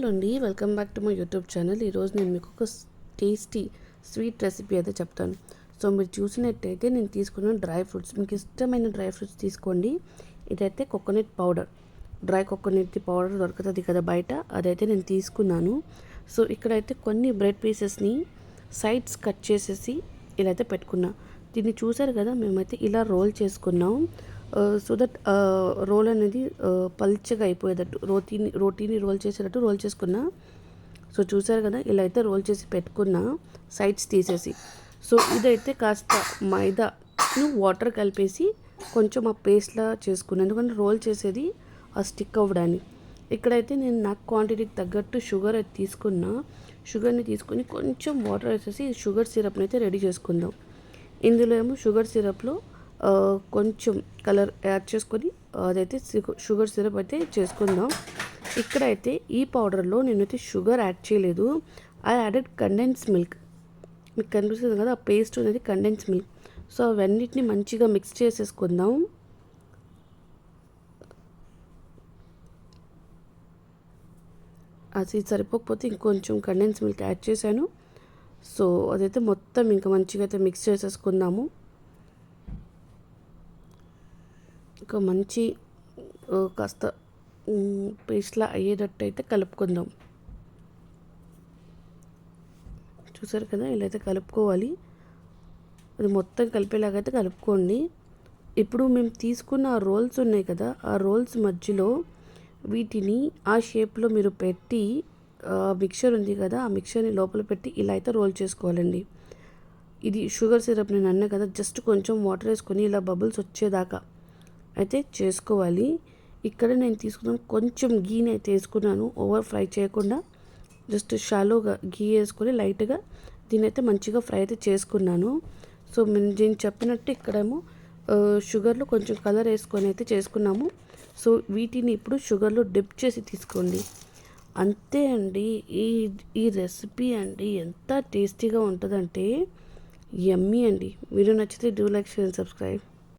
Hello అండి, welcome back to my YouTube channel. ఈరోజు నేను మీకు ఒక టేస్టీ స్వీట్ రెసిపీ అయితే చెప్తాను. సో మీరు చూసినట్టయితే నేను తీసుకున్న డ్రై ఫ్రూట్స్, మీకు ఇష్టమైన డ్రై ఫ్రూట్స్ తీసుకోండి. ఇదైతే coconut powder, dry coconut powder దొరుకుతుంది కదా బయట, అదైతే నేను తీసుకున్నాను. సో ఇక్కడైతే కొన్ని బ్రెడ్ పీసెస్ని సైడ్స్ కట్ చేసేసి ఇలా అయితే పెట్టుకున్నా. దీన్ని చూసారు కదా, మేమైతే ఇలా రోల్ చేసుకున్నాం. సో దట్ రోల్ అనేది పల్చగా అయిపోయేటట్టు రోటీని రోల్ చేసేటట్టు రోల్ చేసుకున్నా. సో చూసారు కదా, ఇలా అయితే రోల్ చేసి పెట్టుకున్నా సైడ్స్ తీసేసి. సో ఇదైతే కాస్త మైదాను వాటర్ కలిపేసి కొంచెం ఆ పేస్ట్లా చేసుకున్నాను, ఎందుకంటే రోల్ చేసేది ఆ స్టిక్ అవ్వడానికి. ఇక్కడైతే నేను నాకు క్వాంటిటీకి తగ్గట్టు షుగర్ అయితే తీసుకున్నా. షుగర్ని తీసుకొని కొంచెం వాటర్ వేసేసి షుగర్ సిరప్ని అయితే రెడీ చేసుకుందాం. ఇందులో ఏమో షుగర్ సిరప్లో కొంచెం కలర్ యాడ్ చేసుకొని అదైతే షుగర్ సిరప్ అయితే చేసుకుందాం. ఇక్కడైతే ఈ పౌడర్లో నేనైతే షుగర్ యాడ్ చేయలేదు, ఐ యాడెడ్ కండెన్స్ మిల్క్. మీకు కనిపిస్తుంది కదా, ఆ పేస్ట్ అనేది కండెన్స్ మిల్క్. సో అవన్నిటిని మంచిగా మిక్స్ చేసేసుకుందాం. అది సరిపోకపోతే ఇంకొంచెం కండెన్స్ మిల్క్ యాడ్ చేశాను. సో అదైతే మొత్తం ఇంకా మంచిగా అయితే మిక్స్ చేసేసుకుందాము. ఒక మంచి కాస్త పేస్ట్లా అయ్యేటట్టు అయితే కలుపుకుందాం. చూసారు కదా, ఇలా అయితే కలుపుకోవాలి. అది మొత్తం కలిపేలాగైతే కలుపుకోండి. ఇప్పుడు మేము తీసుకున్న ఆ రోల్స్ ఉన్నాయి కదా, ఆ రోల్స్ మధ్యలో వీటిని ఆ షేప్లో మీరు పెట్టి మిక్చర్ ఉంది కదా, ఆ మిక్చర్ని లోపల పెట్టి ఇలా అయితే రోల్ చేసుకోవాలండి. ఇది షుగర్ సిరప్ నేను అన్నా కదా, జస్ట్ కొంచెం వాటర్ వేసుకొని ఇలా బబుల్స్ వచ్చేదాకా అయితే చేసుకోవాలి. ఇక్కడ నేను తీసుకున్నాను కొంచెం గీని అయితే వేసుకున్నాను, ఓవర్ ఫ్రై చేయకుండా జస్ట్ షాలోగా గీ వేసుకొని లైట్గా దీని అయితే మంచిగా ఫ్రై అయితే చేసుకున్నాను. సో నేను చెప్పినట్టు ఇక్కడేమో షుగర్లో కొంచెం కలర్ వేసుకొని అయితే చేసుకున్నాము. సో వీటిని ఇప్పుడు షుగర్లో డిప్ చేసి తీసుకోండి. అంతే అండి, ఈ రెసిపీ అండి ఎంత టేస్టీగా ఉంటుందంటే యమ్మీ అండి. వీడియో నచ్చితే డూ లైక్, షేర్, సబ్స్క్రైబ్.